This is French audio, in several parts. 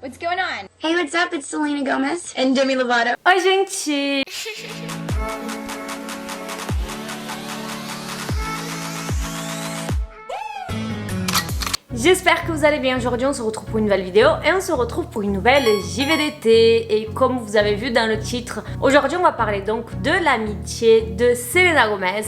What's going on? Hey, what's up? It's Selena Gomez. And Demi Lovato. Oi, gente! J'espère que vous allez bien. Aujourd'hui on se retrouve pour une nouvelle vidéo et on se retrouve pour une nouvelle JVDT. Et comme vous avez vu dans le titre, aujourd'hui on va parler donc de l'amitié de Selena Gomez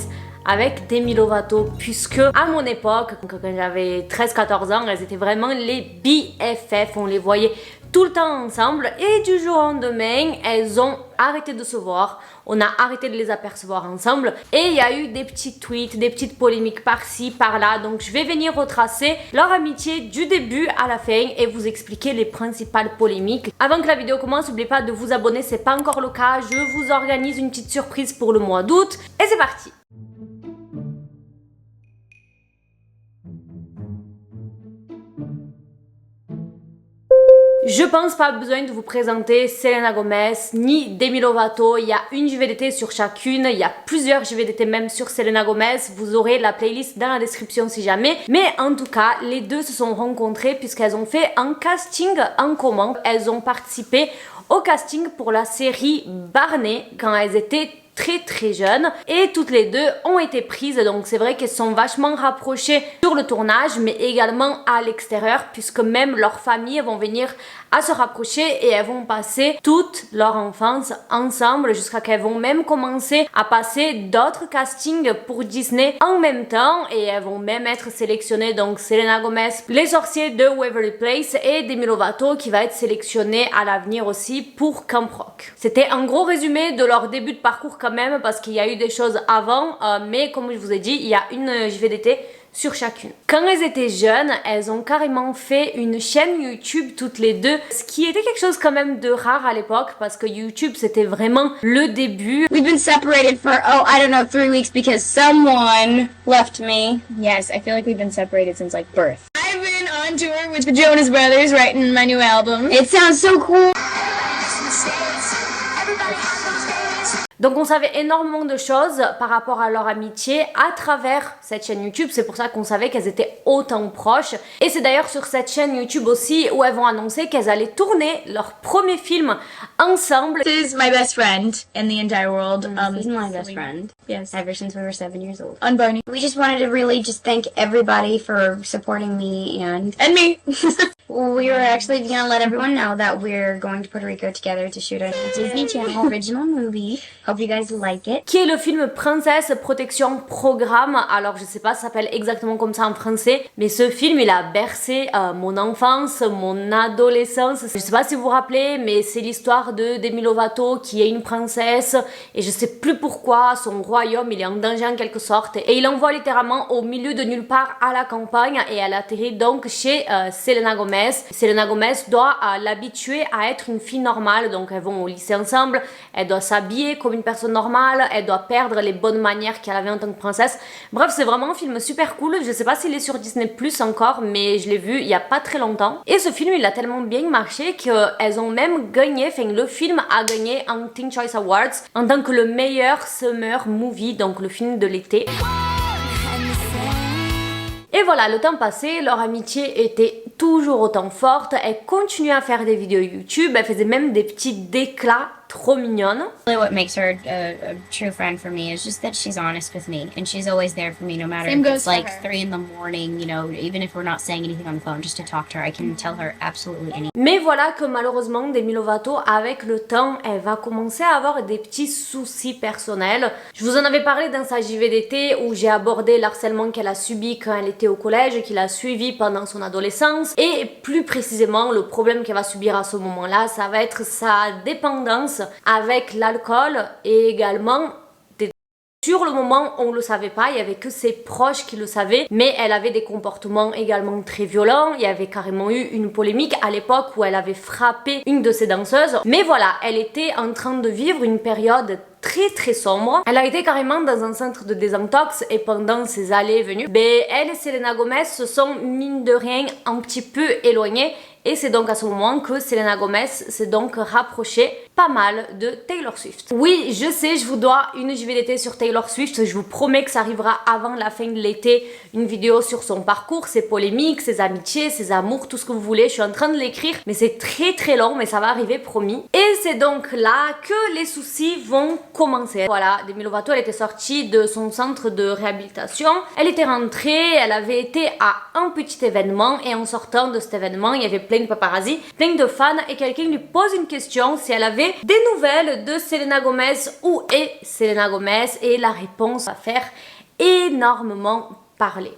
avec Demi Lovato, puisque à mon époque, quand j'avais 13-14 ans, elles étaient vraiment les BFF, on les voyait tout le temps ensemble et du jour au lendemain, elles ont arrêté de se voir, on a arrêté de les apercevoir ensemble et il y a eu des petits tweets, des petites polémiques par-ci, par-là, donc je vais venir retracer leur amitié du début à la fin et vous expliquer les principales polémiques. Avant que la vidéo commence, n'oubliez pas de vous abonner, c'est pas encore le cas, je vous organise une petite surprise pour le mois d'août et c'est parti. Je pense pas besoin de vous présenter Selena Gomez ni Demi Lovato, il y a une JVDT sur chacune, il y a plusieurs JVDT même sur Selena Gomez, vous aurez la playlist dans la description si jamais, mais en tout cas les deux se sont rencontrées puisqu'elles ont fait un casting en commun, elles ont participé au casting pour la série Barney quand elles étaient très jeunes et toutes les deux ont été prises, donc c'est vrai qu'elles sont vachement rapprochées sur le tournage mais également à l'extérieur puisque même leurs familles vont venir à se rapprocher et elles vont passer toute leur enfance ensemble jusqu'à qu'elles vont même commencer à passer d'autres castings pour Disney en même temps et elles vont même être sélectionnées, donc Selena Gomez, Les Sorciers de Waverly Place et Demi Lovato qui va être sélectionnée à l'avenir aussi pour Camp Rock. C'était un gros résumé de leur début de parcours quand même parce qu'il y a eu des choses avant mais comme je vous ai dit il y a une JVDT sur chacune. Quand elles étaient jeunes, elles ont carrément fait une chaîne YouTube toutes les deux, ce qui était quelque chose quand même de rare à l'époque parce que YouTube c'était vraiment le début. We've been separated for, I don't know, 3 weeks because someone left me. Yes, I feel like we've been separated since like birth. I've been on tour with the Jonas Brothers writing my new album. It sounds so cool. Donc on savait énormément de choses par rapport à leur amitié à travers cette chaîne YouTube, c'est pour ça qu'on savait qu'elles étaient autant proches. Et c'est d'ailleurs sur cette chaîne YouTube aussi où elles vont annoncer qu'elles allaient tourner leur premier film ensemble. This is my best friend in the entire world. This is my best friend. Yes. Ever since we were 7 years old. On Barney. We just wanted to really just thank everybody for supporting me and Me. we were actually gonna let everyone know that we're going to Puerto Rico together to shoot a Disney Channel original movie. Hope you guys like it. Qui est le film Princesse Protection Programme. Alors je sais pas, ça s'appelle exactement comme ça en français, mais ce film il a bercé mon enfance, mon adolescence. Je sais pas si vous vous rappelez, mais c'est l'histoire de Demi Lovato qui est une princesse et je sais plus pourquoi son royaume il est en danger en quelque sorte et il envoie littéralement au milieu de nulle part à la campagne et elle atterrit donc chez Selena Gomez. Selena Gomez doit l'habituer à être une fille normale, donc elles vont au lycée ensemble, elle doit s'habiller comme une personne normale, elle doit perdre les bonnes manières qu'elle avait en tant que princesse. Bref, c'est vraiment un film super cool, je sais pas s'il est sur Disney Plus encore, mais je l'ai vu il y a pas très longtemps. Et ce film il a tellement bien marché qu'elles ont même gagné, enfin le film a gagné un Teen Choice Awards en tant que le meilleur summer movie, donc le film de l'été. Et voilà, le temps passé, leur amitié était toujours autant forte, elles continuaient à faire des vidéos YouTube, elles faisaient même des petits déclats trop mignonne. Really what makes her a true friend for me is just that she's honest with me and she's always there for me no matter Same if it's goes for like her. 3 in the morning, you know, even if we're not saying anything on the phone, just to talk to her, I can tell her absolutely anything. Mais voilà que malheureusement Demi Lovato avec le temps elle va commencer à avoir des petits soucis personnels. Je vous en avais parlé dans sa JVDT où j'ai abordé l'harcèlement qu'elle a subi quand elle était au collège, qu'il a suivi pendant son adolescence et plus précisément le problème qu'elle va subir à ce moment-là, ça va être sa dépendance avec l'alcool et également sur le moment on le savait pas, il y avait que ses proches qui le savaient, mais elle avait des comportements également très violents, il y avait carrément eu une polémique à l'époque où elle avait frappé une de ses danseuses, mais voilà, elle était en train de vivre une période très sombre. Elle a été carrément dans un centre de désintox et pendant ses allées et venues, elle et Selena Gomez se sont mine de rien un petit peu éloignées et c'est donc à ce moment que Selena Gomez s'est donc rapprochée pas mal de Taylor Swift. Oui, je sais, je vous dois une JVDT sur Taylor Swift, je vous promets que ça arrivera avant la fin de l'été, une vidéo sur son parcours, ses polémiques, ses amitiés, ses amours, tout ce que vous voulez, je suis en train de l'écrire, mais c'est très long, mais ça va arriver, promis. Et c'est donc là que les soucis vont commencer. Voilà, Demi Lovato, elle était sortie de son centre de réhabilitation, elle était rentrée, elle avait été à un petit événement, et en sortant de cet événement, il y avait plein de paparazzi, plein de fans, et quelqu'un lui pose une question si elle avait des nouvelles de Selena Gomez. Où est Selena Gomez? Et la réponse va faire énormément parler.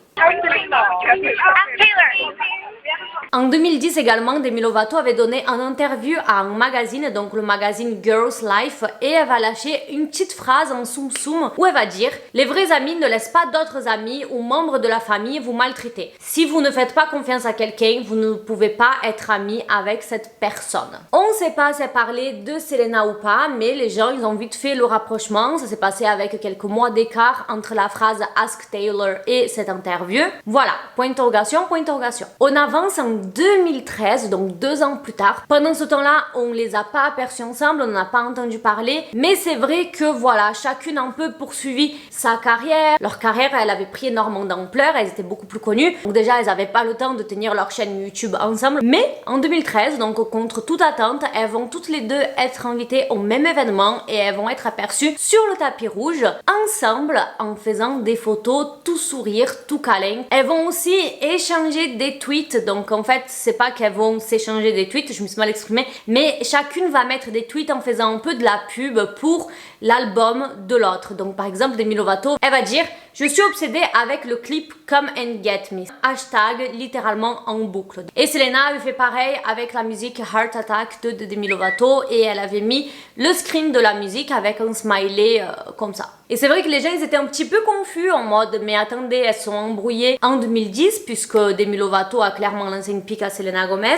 En 2010 également, Demi Lovato avait donné une interview à un magazine, donc le magazine Girls Life, et elle va lâcher une petite phrase en soum soum où elle va dire « Les vrais amis ne laissent pas d'autres amis ou membres de la famille vous maltraiter. Si vous ne faites pas confiance à quelqu'un, vous ne pouvez pas être ami avec cette personne. » On ne sait pas si elle parlait de Selena ou pas, mais les gens ils ont vite fait le rapprochement. Ça s'est passé avec quelques mois d'écart entre la phrase Ask Taylor et cette interview. Voilà, point d'interrogation, point d'interrogation. On avance en 2013, donc 2 ans plus tard. Pendant ce temps-là, on les a pas aperçus ensemble, on n'en a pas entendu parler, mais c'est vrai que voilà, chacune a un peu poursuivi sa carrière. Leur carrière, elle avait pris énormément d'ampleur, elles étaient beaucoup plus connues. Donc déjà, elles n'avaient pas le temps de tenir leur chaîne YouTube ensemble. Mais en 2013, donc contre toute attente, elles vont toutes les deux être invitées au même événement et elles vont être aperçues sur le tapis rouge, ensemble, en faisant des photos, tout sourire, tout câlin. Elles vont aussi échanger des tweets, donc en fait, c'est pas qu'elles vont s'échanger des tweets, je me suis mal exprimée, mais chacune va mettre des tweets en faisant un peu de la pub pour l'album de l'autre. Donc par exemple, Demi Lovato, elle va dire « Je suis obsédée avec le clip Come and Get Me ». Hashtag littéralement en boucle. Et Selena avait fait pareil avec la musique Heart Attack de Demi Lovato et elle avait mis le screen de la musique avec un smiley comme ça. Et c'est vrai que les gens ils étaient un petit peu confus en mode mais attendez, elles sont embrouillées en 2010 puisque Demi Lovato a clairement lancé une pique à Selena Gomez.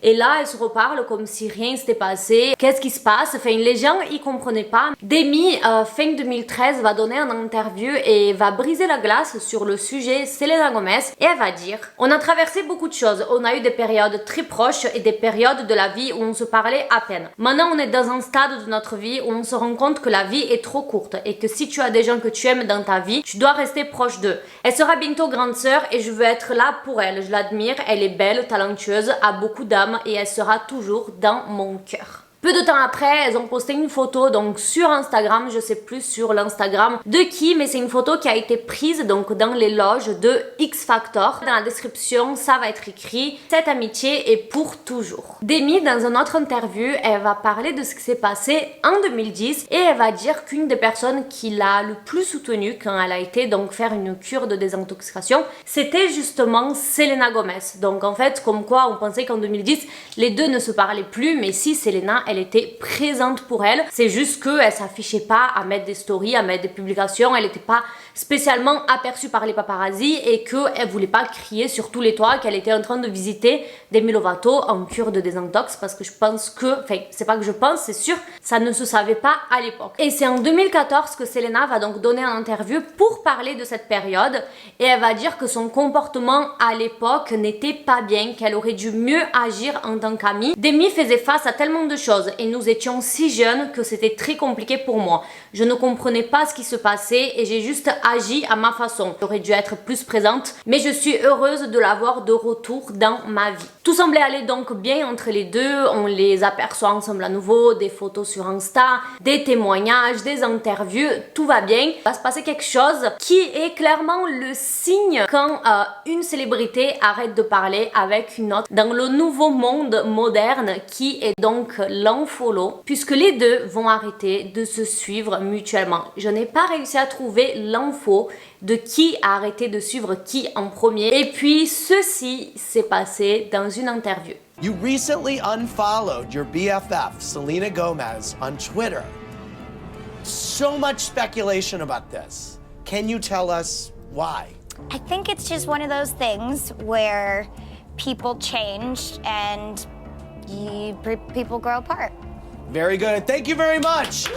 Et là, elles se reparlent comme si rien s'était passé. Qu'est-ce qui se passe? Enfin, les gens, ils comprenaient pas. Demi, fin 2013, va donner une interview et va briser la glace sur le sujet Selena Gomez. Et elle va dire, on a traversé beaucoup de choses. On a eu des périodes très proches et des périodes de la vie où on se parlait à peine. Maintenant, on est dans un stade de notre vie où on se rend compte que la vie est trop courte et que si tu as des gens que tu aimes dans ta vie, tu dois rester proche d'eux. Elle sera bientôt grande sœur et je veux être là pour elle. Je l'admire, elle est belle, talentueuse, a beaucoup d'âme et elle sera toujours dans mon cœur. Peu de temps après, elles ont posté une photo donc sur Instagram, je sais plus sur l'Instagram de qui, mais c'est une photo qui a été prise donc dans les loges de X Factor. Dans la description, ça va être écrit « Cette amitié est pour toujours ». Demi, dans une autre interview, elle va parler de ce qui s'est passé en 2010 et elle va dire qu'une des personnes qui l'a le plus soutenue quand elle a été donc faire une cure de désintoxication, c'était justement Selena Gomez. Donc en fait, comme quoi on pensait qu'en 2010, les deux ne se parlaient plus, mais si Selena, elle était présente pour elle. C'est juste qu'elle s'affichait pas à mettre des stories, à mettre des publications. Elle n'était pas spécialement aperçue par les paparazzi et qu'elle voulait pas crier sur tous les toits qu'elle était en train de visiter Demi Lovato en cure de désintox parce que je pense que, enfin c'est pas que je pense, c'est sûr, ça ne se savait pas à l'époque. Et c'est en 2014 que Selena va donc donner une interview pour parler de cette période et elle va dire que son comportement à l'époque n'était pas bien, qu'elle aurait dû mieux agir en tant qu'amie. Demi faisait face à tellement de choses et nous étions si jeunes que c'était très compliqué pour moi. Je ne comprenais pas ce qui se passait et j'ai juste agi à ma façon. J'aurais dû être plus présente, mais je suis heureuse de l'avoir de retour dans ma vie. Tout semblait aller donc bien entre les deux, on les aperçoit ensemble à nouveau, des photos sur Insta, des témoignages, des interviews, tout va bien. Il va se passer quelque chose qui est clairement le signe quand une célébrité arrête de parler avec une autre dans le nouveau monde moderne qui est donc l'unfollow, puisque les deux vont arrêter de se suivre mutuellement. Je n'ai pas réussi à trouver l'info de qui a arrêté de suivre qui en premier. Et puis ceci s'est passé dans une interview. You recently unfollowed your BFF, Selena Gomez, on Twitter. So much speculation about this. Can you tell us why? I think it's just one of those things where people change and people grow apart. Very good. Thank you very much.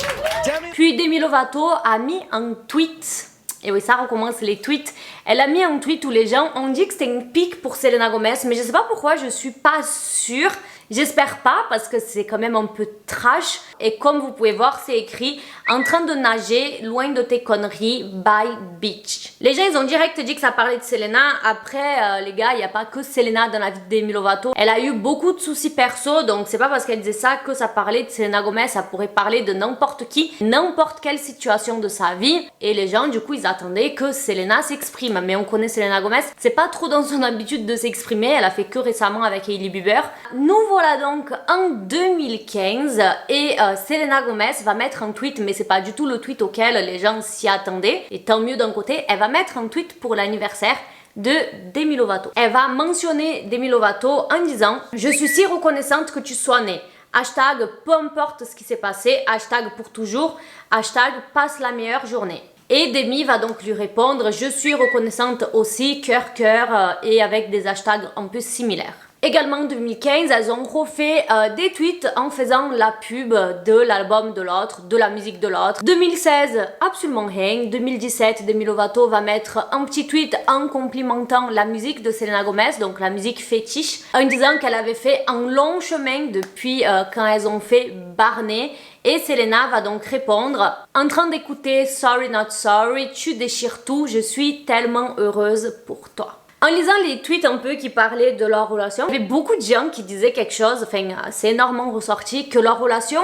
Puis Demi Lovato a mis un tweet Et oui, ça recommence les tweets. Elle a mis un tweet où les gens ont dit que c'était une pique pour Selena Gomez, mais je sais pas pourquoi, je suis pas sûre. J'espère pas parce que c'est quand même un peu trash. Et comme vous pouvez voir, c'est écrit « En train de nager, loin de tes conneries, bye beach ». Les gens, ils ont direct dit que ça parlait de Selena. Après, les gars, il n'y a pas que Selena dans la vie de Demi Lovato. Elle a eu beaucoup de soucis perso, donc c'est pas parce qu'elle disait ça que ça parlait de Selena Gomez. Ça pourrait parler de n'importe qui, n'importe quelle situation de sa vie. Et les gens, du coup, ils attendaient que Selena s'exprime. Mais on connaît Selena Gomez, c'est pas trop dans son habitude de s'exprimer. Elle a fait que récemment avec Hailey Bieber. Nous voilà donc en 2015 et Selena Gomez va mettre un tweet, mais c'est pas du tout le tweet auquel les gens s'y attendaient. Et tant mieux d'un côté, elle va mettre un tweet pour l'anniversaire de Demi Lovato. Elle va mentionner Demi Lovato en disant « Je suis si reconnaissante que tu sois née. Hashtag peu importe ce qui s'est passé. Hashtag pour toujours. Hashtag passe la meilleure journée. » Et Demi va donc lui répondre « Je suis reconnaissante aussi, cœur cœur et avec des hashtags un peu similaires. » Également en 2015, elles ont refait des tweets en faisant la pub de l'album de l'autre, de la musique de l'autre. 2016, absolument rien. 2017, Demi Lovato va mettre un petit tweet en complimentant la musique de Selena Gomez, donc la musique fétiche, en disant qu'elle avait fait un long chemin depuis quand elles ont fait Barney. Et Selena va donc répondre « En train d'écouter Sorry Not Sorry, tu déchires tout, je suis tellement heureuse pour toi. » En lisant les tweets un peu qui parlaient de leur relation, il y avait beaucoup de gens qui disaient quelque chose, enfin c'est énormément ressorti, que leur relation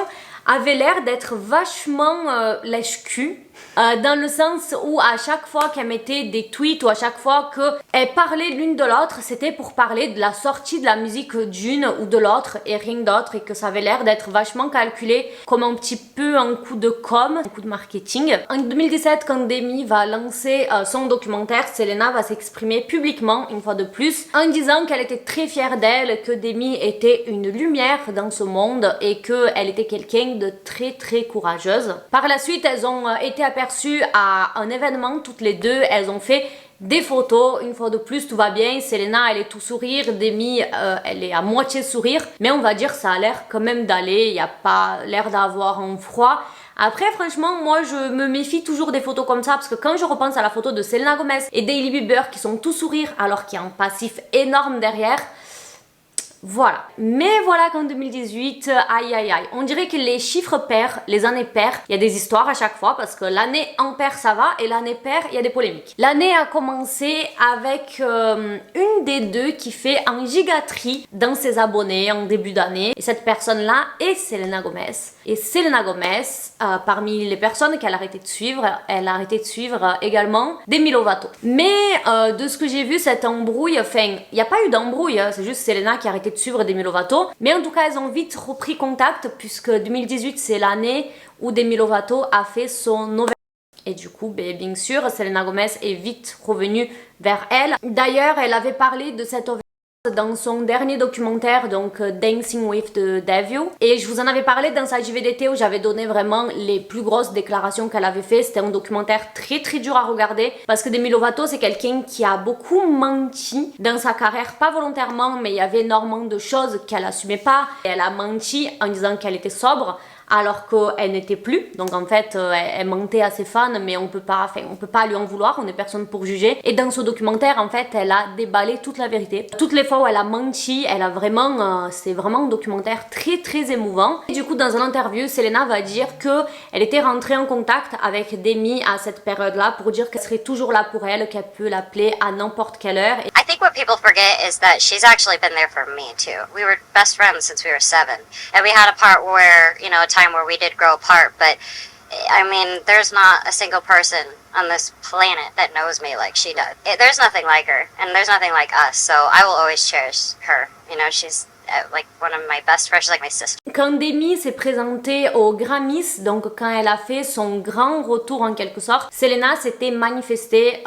avait l'air d'être vachement lèche-cul. Dans le sens où à chaque fois qu'elle mettait des tweets ou à chaque fois qu'elles parlaient l'une de l'autre, c'était pour parler de la sortie de la musique d'une ou de l'autre et rien d'autre, et que ça avait l'air d'être vachement calculé comme un petit peu un coup de com, un coup de marketing. En 2017, quand Demi va lancer son documentaire, Selena va s'exprimer publiquement une fois de plus en disant qu'elle était très fière d'elle, que Demi était une lumière dans ce monde et qu'elle était quelqu'un de très très courageuse. Par la suite, elles ont été aperçues à un événement toutes les deux, elles ont fait des photos, une fois de plus tout va bien, Selena elle est tout sourire, Demi elle est à moitié sourire, mais on va dire ça a l'air quand même d'aller, il n'y a pas l'air d'avoir un froid. Après franchement moi je me méfie toujours des photos comme ça parce que quand je repense à la photo de Selena Gomez et d'Hailey Bieber qui sont tout sourire alors qu'il y a un passif énorme derrière, voilà. Mais voilà qu'en 2018, aïe aïe aïe, on dirait que les chiffres pairs, les années paires, il y a des histoires à chaque fois parce que l'année impaire ça va et l'année paire il y a des polémiques. L'année a commencé avec une des deux qui fait un gigatri dans ses abonnés en début d'année et cette personne là est Selena Gomez. Et Selena Gomez, parmi les personnes qu'elle a arrêté de suivre, elle a arrêté de suivre également Demi Lovato. Mais de ce que j'ai vu, cette embrouille, enfin, il n'y a pas eu d'embrouille, hein, c'est juste Selena qui a arrêté de suivre Demi Lovato. Mais en tout cas, elles ont vite repris contact puisque 2018, c'est l'année où Demi Lovato a fait son nouvel. Et du coup, bien sûr, Selena Gomez est vite revenue vers elle. D'ailleurs, elle avait parlé de cette dans son dernier documentaire, donc Dancing with the Devil, et je vous en avais parlé dans sa JVDT où j'avais donné vraiment les plus grosses déclarations qu'elle avait fait. C'était un documentaire très très dur à regarder parce que Demi Lovato c'est quelqu'un qui a beaucoup menti dans sa carrière, pas volontairement mais il y avait énormément de choses qu'elle assumait pas. Et elle a menti en disant qu'elle était sobre alors qu'elle n'était plus, donc en fait elle mentait à ses fans, mais on peut pas lui en vouloir, on est personne pour juger. Et dans ce documentaire en fait elle a déballé toute la vérité, toutes les fois où elle a menti, elle a vraiment, c'est vraiment un documentaire très très émouvant. Et du coup dans une interview, Selena va dire que elle était rentrée en contact avec Demi à cette période là pour dire qu'elle serait toujours là pour elle, qu'elle peut l'appeler à n'importe quelle heure. I think what people forget is that she's actually been there for me too. We were best friends since we were 7, and we had a part where, you know, a time where we did grow apart, but I mean, there's not a single person on this planet that knows me like she does. There's nothing like her, and there's nothing like us, so I will always cherish her. You know, she's like one of my best friends, she's like my sister. Quand Demi s'est présentée aux Grammys, donc quand elle a fait son grand retour en quelque sorte, Selena s'était manifestée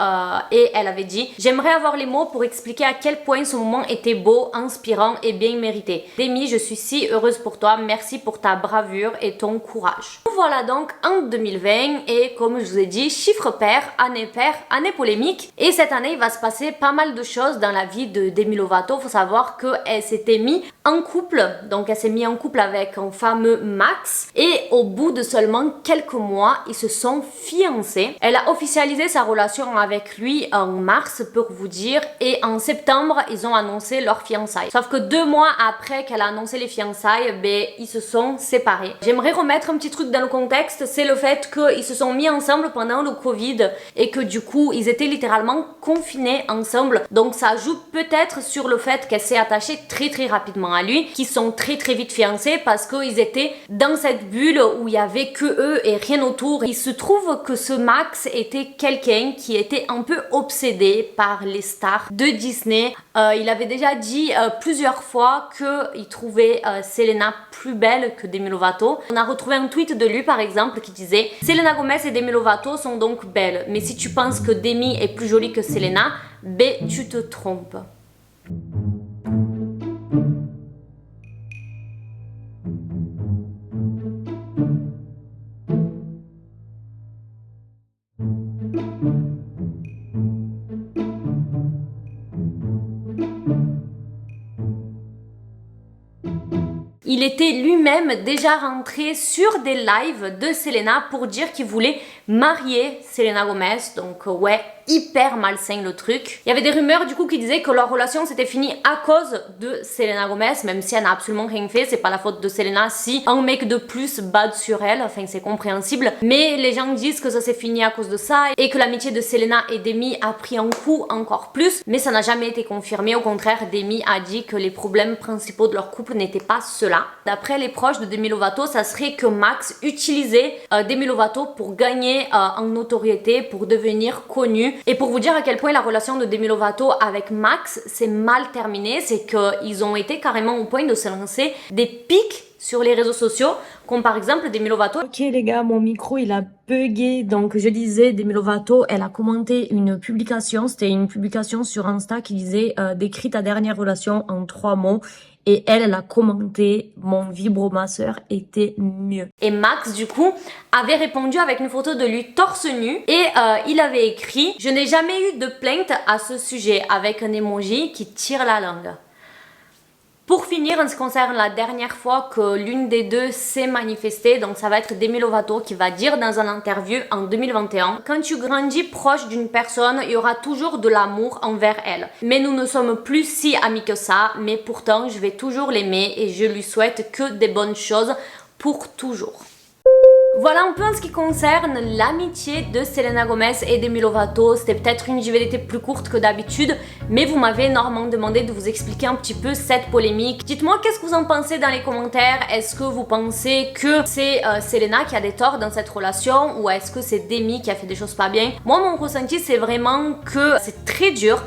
et elle avait dit « J'aimerais avoir les mots pour expliquer à quel point ce moment était beau, inspirant et bien mérité. Demi, je suis si heureuse pour toi, merci pour ta bravure et ton courage. » Voilà donc en 2020 et comme je vous ai dit, chiffre pair, année polémique. Et cette année, il va se passer pas mal de choses dans la vie de Demi Lovato. Faut savoir qu'elle s'était mis en couple, donc elle s'est mise en couple avec un fameux Max et au bout de seulement quelques mois, ils se sont fiancés. Elle a officialisé sa relation avec lui en mars pour vous dire et en septembre, ils ont annoncé leur fiançailles. Sauf que 2 mois après qu'elle a annoncé les fiançailles, ben, ils se sont séparés. J'aimerais remettre un petit truc dans le contexte, c'est le fait qu'ils se sont mis ensemble pendant le Covid et que du coup, ils étaient littéralement confinés ensemble. Donc ça joue peut-être sur le fait qu'elle s'est attachée très rapidement à lui, qu'ils sont très vite fiancés parce qu'ils étaient dans cette bulle où il y avait que eux et rien autour. Il se trouve que ce Max était quelqu'un qui était un peu obsédé par les stars de Disney. Il avait déjà dit plusieurs fois qu'il trouvait Selena plus belle que Demi Lovato. On a retrouvé un tweet de lui par exemple qui disait « Selena Gomez et Demi Lovato sont donc belles, mais si tu penses que Demi est plus jolie que Selena, ben tu te trompes. » Il était lui-même déjà rentré sur des lives de Selena pour dire qu'il voulait marier Selena Gomez. Donc ouais, hyper malsain le truc. Il y avait des rumeurs du coup qui disaient que leur relation s'était finie à cause de Selena Gomez, même si elle n'a absolument rien fait, c'est pas la faute de Selena si un mec de plus bad sur elle, enfin c'est compréhensible. Mais les gens disent que ça s'est fini à cause de ça et que l'amitié de Selena et Demi a pris un coup encore plus, mais ça n'a jamais été confirmé. Au contraire, Demi a dit que les problèmes principaux de leur couple n'étaient pas ceux-là. D'après les proches de Demi Lovato, ça serait que Max utilisait Demi Lovato pour gagner en notoriété, pour devenir connu. Et pour vous dire à quel point la relation de Demi Lovato avec Max s'est mal terminée, c'est qu'ils ont été carrément au point de se lancer des pics sur les réseaux sociaux, comme par exemple Demi Lovato. Ok les gars, mon micro il a bugué, donc je disais Demi Lovato, elle a commenté une publication, c'était une publication sur Insta qui disait décris ta dernière relation en 3 mots. Et elle a commenté « Mon vibromasseur était mieux ». Et Max, du coup, avait répondu avec une photo de lui torse nu. Et il avait écrit « Je n'ai jamais eu de plainte à ce sujet » avec un emoji qui tire la langue. Pour finir, en ce qui concerne la dernière fois que l'une des deux s'est manifestée, donc ça va être Demi Lovato qui va dire dans une interview en 2021 « Quand tu grandis proche d'une personne, il y aura toujours de l'amour envers elle. Mais nous ne sommes plus si amis que ça, mais pourtant je vais toujours l'aimer et je lui souhaite que des bonnes choses pour toujours. » Voilà un peu en ce qui concerne l'amitié de Selena Gomez et Demi Lovato. C'était peut-être une JVDT plus courte que d'habitude, mais vous m'avez énormément demandé de vous expliquer un petit peu cette polémique. Dites-moi qu'est-ce que vous en pensez dans les commentaires. Est-ce que vous pensez que c'est Selena qui a des torts dans cette relation ou est-ce que c'est Demi qui a fait des choses pas bien? Moi, mon ressenti, c'est vraiment que c'est très dur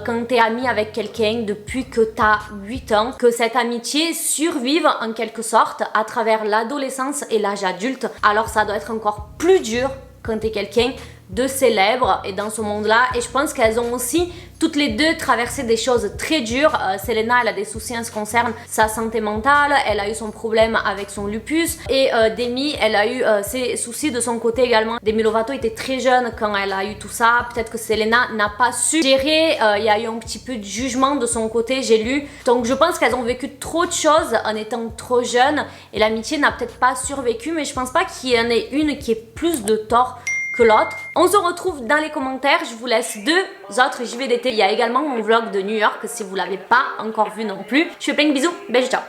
quand t'es ami avec quelqu'un depuis que t'as 8 ans, que cette amitié survive en quelque sorte à travers l'adolescence et l'âge adulte, alors ça doit être encore plus dur quand t'es quelqu'un de célèbre et dans ce monde-là. Et je pense qu'elles ont aussi toutes les deux traversé des choses très dures. Selena, elle a des soucis en ce qui concerne sa santé mentale, elle a eu son problème avec son lupus et Demi, elle a eu ses soucis de son côté également. Demi Lovato était très jeune quand elle a eu tout ça, peut-être que Selena n'a pas su gérer, il y a eu un petit peu de jugement de son côté, j'ai lu. Donc je pense qu'elles ont vécu trop de choses en étant trop jeunes et l'amitié n'a peut-être pas survécu, mais je pense pas qu'il y en ait une qui ait plus de tort que l'autre. On se retrouve dans les commentaires, je vous laisse 2 autres JVDT. Il y a également mon vlog de New York si vous l'avez pas encore vu non plus. Je fais plein de bisous, bye ciao.